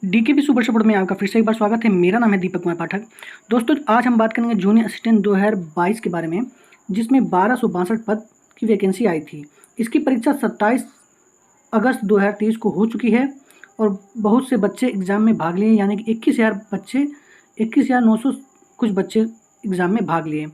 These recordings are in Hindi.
डीकेपी सुपर सपोर्ट में आपका फिर से एक बार स्वागत है। मेरा नाम है दीपक कुमार पाठक। दोस्तों, आज हम बात करेंगे जूनियर असिस्टेंट 2022 के बारे में, जिसमें 1262 पद की वैकेंसी आई थी। इसकी परीक्षा 27 अगस्त 2023 को हो चुकी है और बहुत से बच्चे एग्ज़ाम में भाग लिए, यानी कि 21,900 कुछ बच्चे एग्ज़ाम में भाग लिए। तो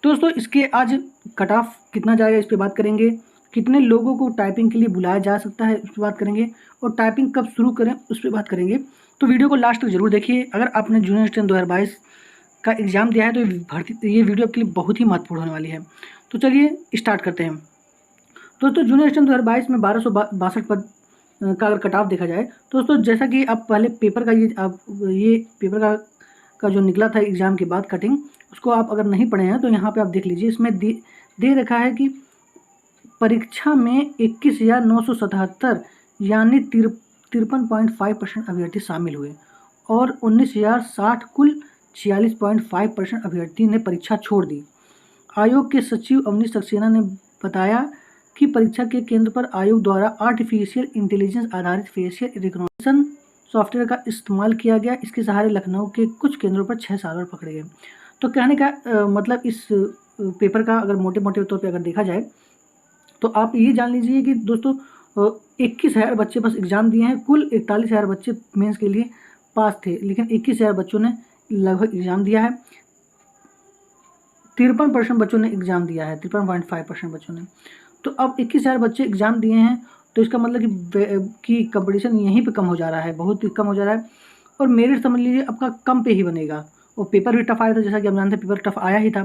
दोस्तों, इसके आज कट ऑफ कितना जाएगा इस पर बात करेंगे। कितने लोगों को टाइपिंग के लिए बुलाया जा सकता है उस पर बात करेंगे, और टाइपिंग कब शुरू करें उस पर बात करेंगे। तो वीडियो को लास्ट तक जरूर देखिए। अगर आपने जूनियर असिस्टेंट 2022 का एग्ज़ाम दिया है तो ये वीडियो आपके लिए बहुत ही महत्वपूर्ण होने वाली है। तो चलिए स्टार्ट करते हैं। दोस्तों, जूनियर असिस्टेंट 2022 में 1262 पद का अगर कट ऑफ देखा जाए तो दोस्तों, जैसा कि आप पहले पेपर का ये पेपर का जो निकला था एग्ज़ाम के बाद कटिंग, उसको आप अगर नहीं पढ़े हैं तो यहाँ पे आप देख लीजिए। इसमें दे रखा है कि परीक्षा में 21,977 यानी 53.5% अभ्यर्थी शामिल हुए और 19,060 कुल 46.5% अभ्यर्थी ने परीक्षा छोड़ दी। आयोग के सचिव अवनीश सक्सेना ने बताया कि परीक्षा के केंद्र पर आयोग द्वारा आर्टिफिशियल इंटेलिजेंस आधारित फेशियल रिकॉग्निशन सॉफ्टवेयर का इस्तेमाल किया गया। इसके सहारे लखनऊ के कुछ केंद्रों पर 6 सर्वर पकड़े गए। तो कहने का मतलब इस पेपर का अगर मोटे मोटे तौर पर अगर देखा जाए तो आप ये जान लीजिए कि दोस्तों 21,000 बच्चे बस एग्ज़ाम दिए हैं। कुल 41,000 बच्चे मेंस के लिए पास थे, लेकिन 21,000 बच्चों ने लगभग एग्ज़ाम दिया है। 53% बच्चों ने एग्ज़ाम दिया है, 53.5% बच्चों ने। तो अब 21,000 बच्चे एग्ज़ाम दिए हैं, तो इसका मतलब कि कंपटीशन यहीं पे कम हो जा रहा है, बहुत ही कम हो जा रहा है। और मेरिट समझ लीजिए आपका कम पे ही बनेगा। और पेपर भी टफ आया था, जैसा कि आप जानते हैं पेपर टफ आया ही था।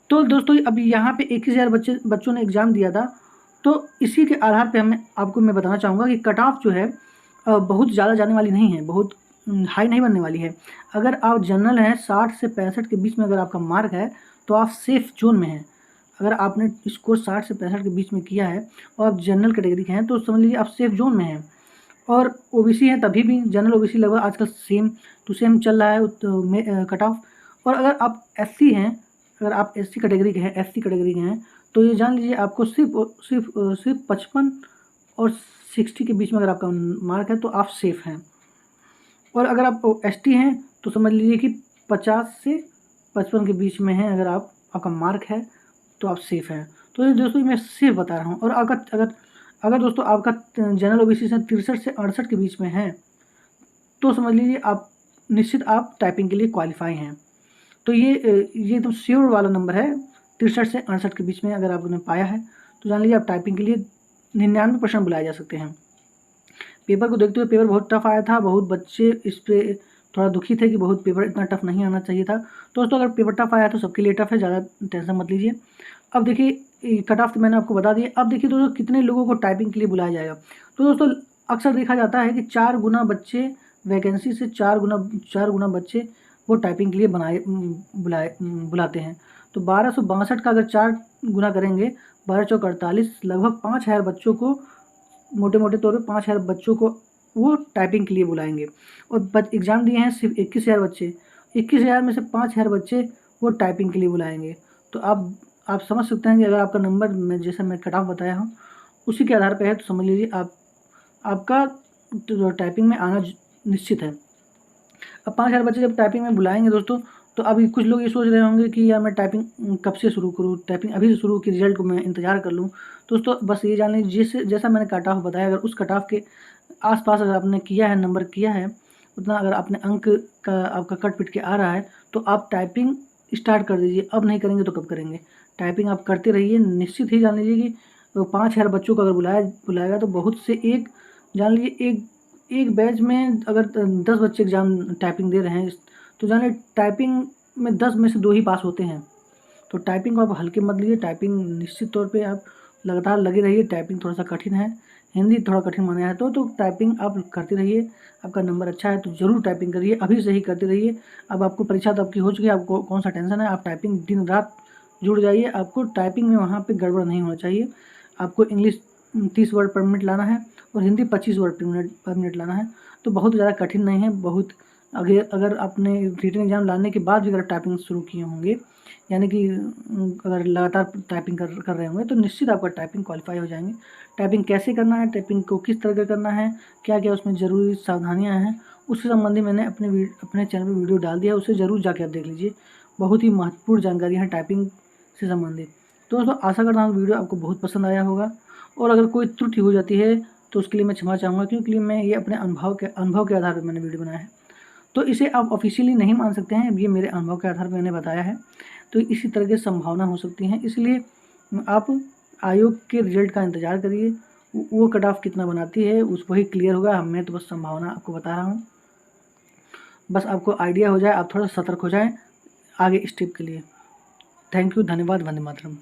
तो दोस्तों, अभी यहाँ पे 21,000 बच्चों ने एग्ज़ाम दिया था। तो इसी के आधार पे मैं बताना चाहूँगा कि कट ऑफ जो है बहुत ज़्यादा जाने वाली नहीं है, बहुत हाई नहीं बनने वाली है। अगर आप जनरल हैं, 60 से 65 के बीच में अगर आपका मार्क है तो आप सेफ जोन में हैं। अगर आपने स्कोर 60 से 65 के बीच में किया है और आप जनरल कैटेगरी के हैं तो समझ लीजिए आप सेफ जोन में हैं। और ओबीसी हैं तभी भी, जनरल ओबीसी लगभग आजकल सेम टू सेम चल रहा है तो कट ऑफ। और अगर आप एससी हैं, अगर आप एससी कैटेगरी के हैं, तो ये जान लीजिए आपको सिर्फ 55 और 60 के बीच में अगर आपका मार्क है तो आप सेफ हैं। और अगर आप एसटी हैं तो समझ लीजिए कि 50 से 55 के बीच में है, अगर आपका मार्क है तो आप सेफ हैं। तो ये दोस्तों मैं सेफ बता रहा हूँ। और अगर दोस्तों आपका जनरल ओबीसी से 63 से 68 के बीच में है तो समझ लीजिए आप निश्चित आप टाइपिंग के लिए क्वालिफाई हैं। तो ये एकदम श्योर वाला नंबर है। 63 से 68 के बीच में अगर आपने पाया है तो जान लीजिए आप टाइपिंग के लिए 99% बुलाए जा सकते हैं। पेपर को देखते हुए पेपर बहुत टफ आया था, बहुत बच्चे इस पर थोड़ा दुखी थे कि बहुत पेपर इतना टफ नहीं आना चाहिए था। तो दोस्तों, अगर पेपर टफ आया तो सबके लिए टफ है, ज़्यादा टेंशन मत लीजिए। अब देखिए कट ऑफ तो मैंने आपको बता दिया। अब देखिए दोस्तों, कितने लोगों को टाइपिंग के लिए बुलाया जाएगा। तो दोस्तों, अक्सर देखा जाता है कि 4 गुना बच्चे वैकेंसी से 4 गुना बच्चे वो टाइपिंग के लिए बुलाते हैं। तो 1262 का अगर 4 गुना करेंगे, 12 चौक 48, लगभग 5,000 बच्चों को, मोटे मोटे तौर पे 5,000 बच्चों को वो टाइपिंग के लिए बुलाएंगे। और एग्ज़ाम दिए हैं सिर्फ 21,000 बच्चे, 21,000 में से 5,000 बच्चे वो टाइपिंग के लिए बुलाएंगे। तो आप समझ सकते हैं कि अगर आपका नंबर मैं जैसा मैं कट ऑफ बताया हूँ उसी के आधार पर है तो समझ लीजिए आपका तो टाइपिंग में आना निश्चित है। अब 5,000 बच्चे जब टाइपिंग में बुलाएंगे दोस्तों, तो अभी कुछ लोग ये सोच रहे होंगे कि यार मैं टाइपिंग कब से शुरू करूँ, टाइपिंग अभी से शुरू की रिजल्ट को मैं इंतज़ार कर लूँ। दोस्तों, बस ये जान लीजिए जैसा मैंने कट ऑफ बताया, अगर उस कट ऑफ के आसपास अगर आपने किया है, नंबर किया है उतना, अगर आपने अंक का आपका कट पिट के आ रहा है तो आप टाइपिंग स्टार्ट कर दीजिए। अब नहीं करेंगे तो कब करेंगे। टाइपिंग आप करते रहिए। निश्चित ही जान लीजिए कि 5,000 बच्चों को अगर बुलाएगा तो बहुत से जान लीजिए एक बैच में अगर 10 बच्चे एग्ज़ाम टाइपिंग दे रहे हैं तो जानिए टाइपिंग में 10 में से 2 ही पास होते हैं। तो टाइपिंग को आप हल्के मत लीजिए। टाइपिंग निश्चित तौर पे आप लगातार लगे रहिए। टाइपिंग थोड़ा सा कठिन है, हिंदी थोड़ा कठिन माना है तो टाइपिंग आप करते रहिए। आपका नंबर अच्छा है तो ज़रूर टाइपिंग करिए, अभी से ही करते रहिए। अब आपको परीक्षा तो आपकी हो चुकी है, आपको कौन सा टेंशन है। आप टाइपिंग दिन रात जुड़ जाइए। आपको टाइपिंग में वहाँ पे गड़बड़ नहीं होना चाहिए। आपको इंग्लिश 30 वर्ड पर मिनट लाना है और हिंदी 25 वर्ड पर मिनट लाना है। तो बहुत ज़्यादा कठिन नहीं है। बहुत अगर आपने रिटन एग्ज़ाम लाने के बाद भी अगर टाइपिंग शुरू किए होंगे, यानी कि अगर लगातार टाइपिंग कर रहे होंगे तो निश्चित आपका टाइपिंग क्वालिफाई हो जाएंगे। टाइपिंग कैसे करना है, टाइपिंग को किस तरह का करना है, क्या क्या उसमें ज़रूरी सावधानियाँ हैं, उससे संबंधित मैंने अपने चैनल पर वीडियो डाल दिया है, उसे ज़रूर जाके आप देख लीजिए। बहुत ही महत्वपूर्ण जानकारी है टाइपिंग से संबंधित। तो दोस्तों आशा करता हूँ वीडियो आपको बहुत पसंद आया होगा, और अगर कोई त्रुटि हो जाती है तो उसके लिए मैं क्षमा चाहूँगा, क्योंकि मैं ये अपने अनुभव के आधार पर मैंने वीडियो बनाया है। तो इसे आप ऑफिशियली नहीं मान सकते हैं, ये मेरे अनुभव के आधार पर मैंने बताया है। तो इसी तरह की संभावना हो सकती है, इसलिए आप आयोग के रिजल्ट का इंतज़ार करिए, वो कट ऑफ कितना बनाती है उस वही क्लियर होगा। मैं तो बस संभावना आपको बता रहा हूँ, बस आपको आइडिया हो जाए, आप थोड़ा सतर्क हो जाएं आगे स्टेप के लिए। थैंक यू, धन्यवाद, वंदे मातरम।